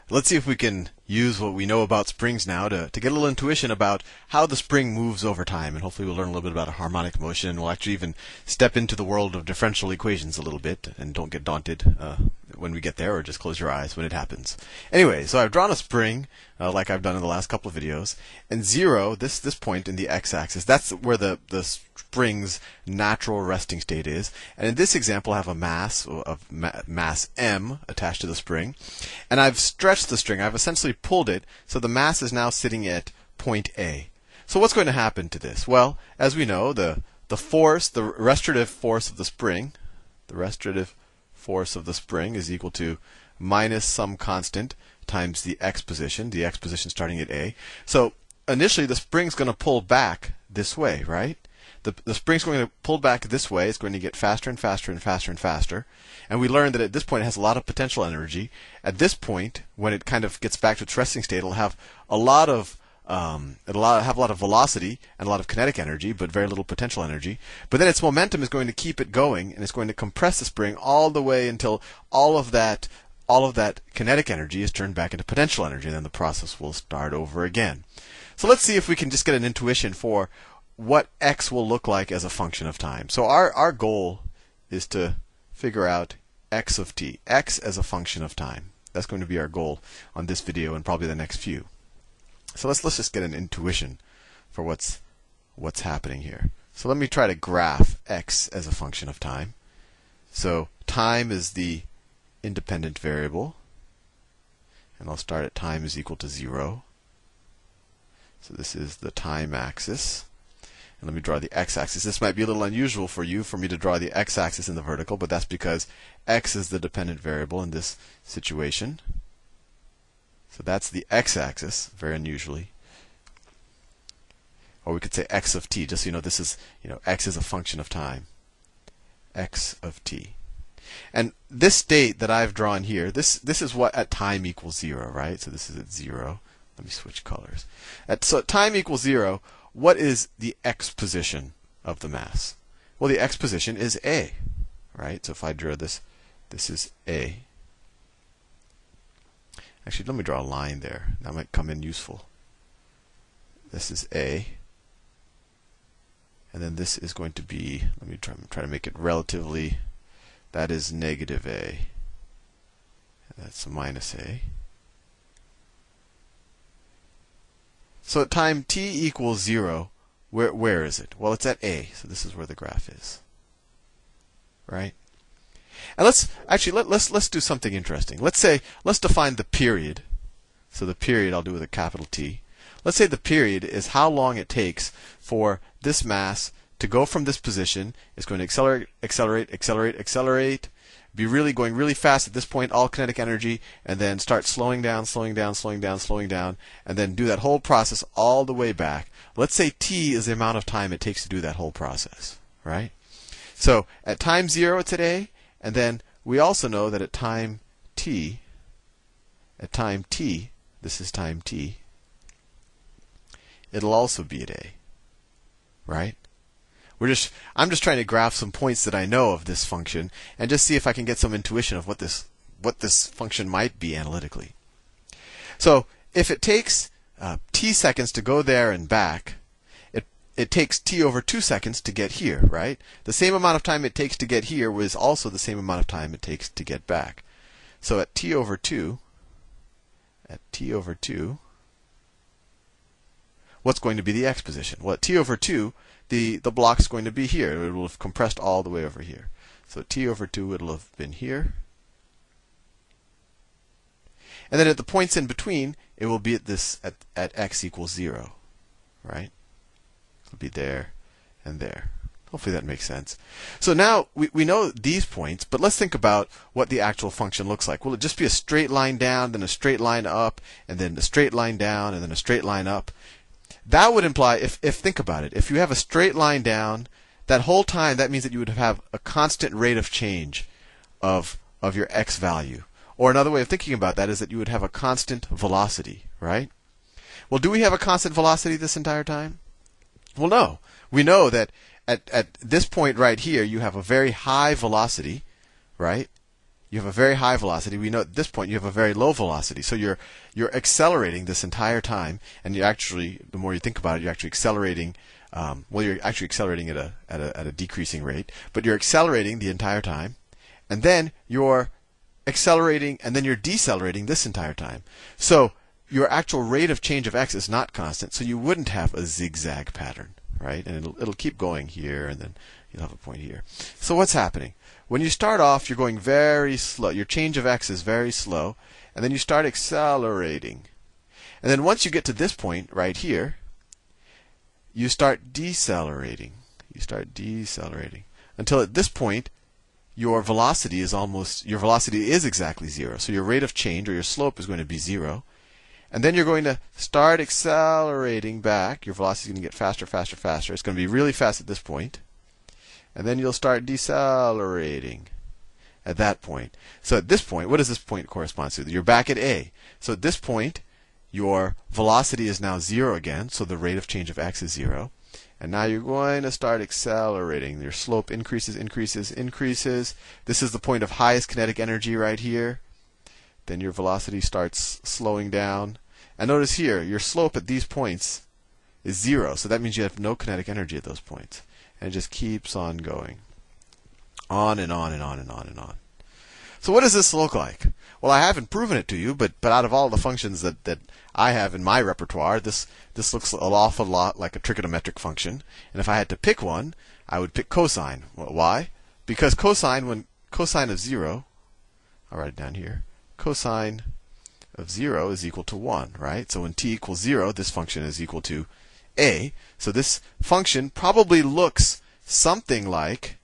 let's see if we can use what we know about springs now to get a little intuition about how the spring moves over time. And hopefully we'll learn a little bit about a harmonic motion. And we'll actually even step into the world of differential equations a little bit. And don't get daunted when we get there, or just close your eyes when it happens. Anyway, so I've drawn a spring like I've done in the last couple of videos. And 0, this point in the x-axis, that's where the spring's natural resting state is. And in this example, I have a mass of mass m attached to the spring. And I've stretched the string. I've essentially pulled it, so the mass is now sitting at point A. So what's going to happen to this? Well, as we know, the force, the restorative force of the spring, is equal to minus some constant times the x position starting at A. So initially the spring's going to pull back this way, right? The spring's going to pull back this way. It's going to get faster and faster and faster and faster. And we learned that at this point it has a lot of potential energy. At this point, when it kind of gets back to its resting state, it'll have a lot of velocity and a lot of kinetic energy, but very little potential energy. But then its momentum is going to keep it going, and it's going to compress the spring all the way until all of that kinetic energy is turned back into potential energy, and then the process will start over again. So let's see if we can just get an intuition for what x will look like as a function of time. So our goal is to figure out x of t, x as a function of time. That's going to be our goal on this video and probably the next few. So let's just get an intuition for what's happening here. So let me try to graph x as a function of time. So time is the independent variable, and I'll start at time is equal to 0. So this is the time axis. And let me draw the x-axis. This might be a little unusual for me to draw the x-axis in the vertical, but that's because x is the dependent variable in this situation. So that's the x-axis, very unusually. Or we could say x of t, just so you know, this is, x is a function of time. X of t. And this state that I've drawn here, this is what at time equals 0, right? So this is at 0. Let me switch colors. So at time equals 0, what is the x position of the mass? Well, the x position is A, right? So if I draw this, this is A. Actually, let me draw a line there. That might come in useful. This is A. And then this is going to be, let me try to make it relatively, that is negative A. That's minus A. So at time t equals 0, where is it? Well, it's at A, so this is where the graph is. Right? And let's do something interesting. Let's define the period. So the period I'll do with a capital T. Let's say the period is how long it takes for this mass to go from this position. It's going to accelerate, accelerate, accelerate, accelerate, be going really fast at this point, all kinetic energy, and then start slowing down, slowing down, slowing down, slowing down, and then do that whole process all the way back. Let's say t is the amount of time it takes to do that whole process, right? So at time 0 it's at A, and then we also know that at time t, this is time t, it'll also be at A, right? I'm just trying to graph some points that I know of this function and just see if I can get some intuition of what this function might be analytically. So if it takes t seconds to go there and back, it takes t over 2 seconds to get here, right? The same amount of time it takes to get here was also the same amount of time it takes to get back. So at t over 2, what's going to be the x position? Well, at t over 2, the block's going to be here. It will have compressed all the way over here. So t over 2, it'll have been here. And then at the points in between, it will be at x equals 0, right? It'll be there and there. Hopefully that makes sense. So now we know these points, but let's think about what the actual function looks like. Will it just be a straight line down, then a straight line up, and then a straight line down, and then a straight line up? That would imply, if think about it, if you have a straight line down, that whole time, that means that you would have a constant rate of change of your x value. Or another way of thinking about that is that you would have a constant velocity, right? Well, do we have a constant velocity this entire time? Well, no. We know that at this point right here, you have a very high velocity, right? you have a very high velocity. We know at this point you have a very low velocity. So you're accelerating this entire time, and you actually, the more you think about it, you're actually accelerating. You're actually accelerating at a decreasing rate, but you're accelerating the entire time, and then you're accelerating, and then you're decelerating this entire time. So your actual rate of change of x is not constant, so you wouldn't have a zigzag pattern, right? And it'll keep going here, and then you'll have a point here. So what's happening? When you start off, you're going very slow. Your change of x is very slow, and then you start accelerating. And then once you get to this point right here, you start decelerating. You start decelerating until at this point your velocity is exactly zero. So your rate of change, or your slope, is going to be zero. And then you're going to start accelerating back. Your velocity is going to get faster, faster, faster. It's going to be really fast at this point. And then you'll start decelerating at that point. So at this point, what does this point correspond to? You're back at A. So at this point, your velocity is now zero again. So the rate of change of x is zero. And now you're going to start accelerating. Your slope increases, increases, increases. This is the point of highest kinetic energy right here. Then your velocity starts slowing down. And notice here, your slope at these points is zero. So that means you have no kinetic energy at those points. And it just keeps on going. On and on and on and on and on. So what does this look like? Well, I haven't proven it to you, but out of all the functions that I have in my repertoire, this looks an awful lot like a trigonometric function. And if I had to pick one, I would pick cosine. Well, why? Because cosine of 0, I'll write it down here, cosine of 0 is equal to 1, right? So when t equals 0, this function is equal to a. So this function probably looks something like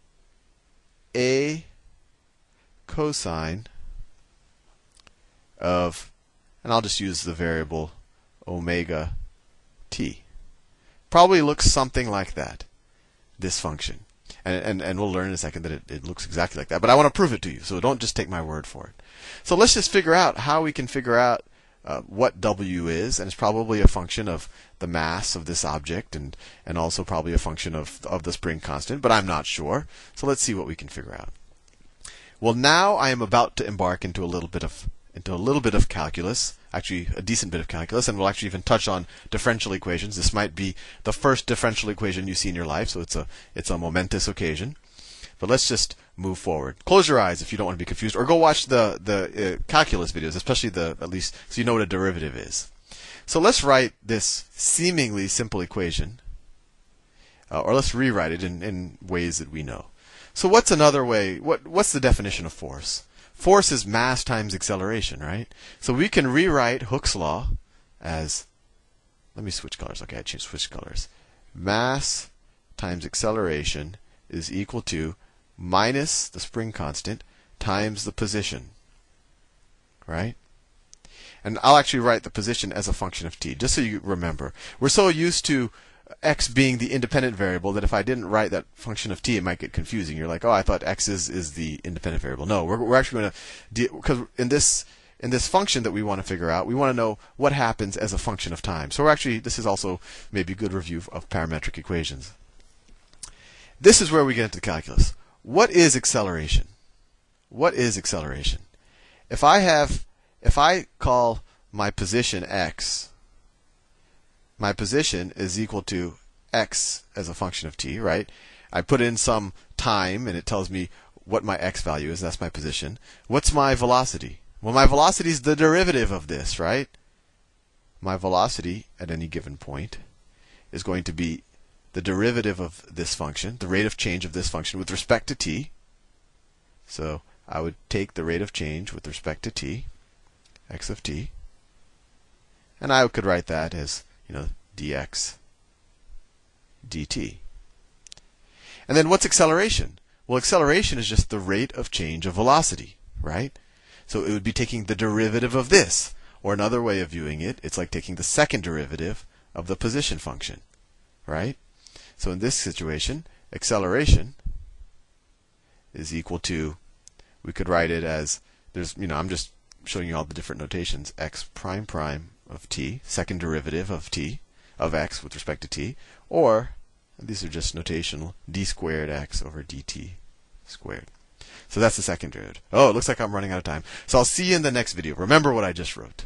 a cosine of, and I'll just use the variable omega t. Probably looks something like that, this function. And we'll learn in a second that it looks exactly like that. But I want to prove it to you, so don't just take my word for it. So let's just figure out how we can figure out what W is, and it's probably a function of the mass of this object, and also probably a function of the spring constant, but I'm not sure. So let's see what we can figure out. Well, now I am about to embark into a little bit of calculus, actually a decent bit of calculus, and we'll actually even touch on differential equations. This might be the first differential equation you see in your life, so it's a momentous occasion. But let's just move forward. Close your eyes if you don't want to be confused, or go watch the calculus videos, especially at least so you know what a derivative is. So let's write this seemingly simple equation, or let's rewrite it in ways that we know. So what's another way? What's the definition of force? Force is mass times acceleration, right? So we can rewrite Hooke's law as, let me switch colors. Okay, I changed switch colors. Mass times acceleration is equal to minus the spring constant times the position, right? And I'll actually write the position as a function of t, just so you remember. We're so used to x being the independent variable that if I didn't write that function of t, it might get confusing. You're like, oh, I thought x is the independent variable. No, we're actually going to, because in this function that we want to figure out, we want to know what happens as a function of time. So this is also maybe a good review of parametric equations. This is where we get into calculus. What is acceleration? What is acceleration? If I call my position x, my position is equal to x as a function of t, right? I put in some time and it tells me what my x value is. That's my position. What's my velocity? Well, my velocity is the derivative of this, right? My velocity at any given point is going to be the derivative of this function, the rate of change of this function with respect to t. So I would take the rate of change with respect to t, x of t, and I could write that as, dx dt. And then what's acceleration? Well, acceleration is just the rate of change of velocity, right? So it would be taking the derivative of this. Or another way of viewing it, it's like taking the second derivative of the position function, right? So in this situation, acceleration is equal to, we could write it as, I'm just showing you all the different notations, x prime prime of t, second derivative of t, of x with respect to t, or, these are just notational, d squared x over dt squared. So that's the second derivative. Oh, it looks like I'm running out of time. So I'll see you in the next video. Remember what I just wrote.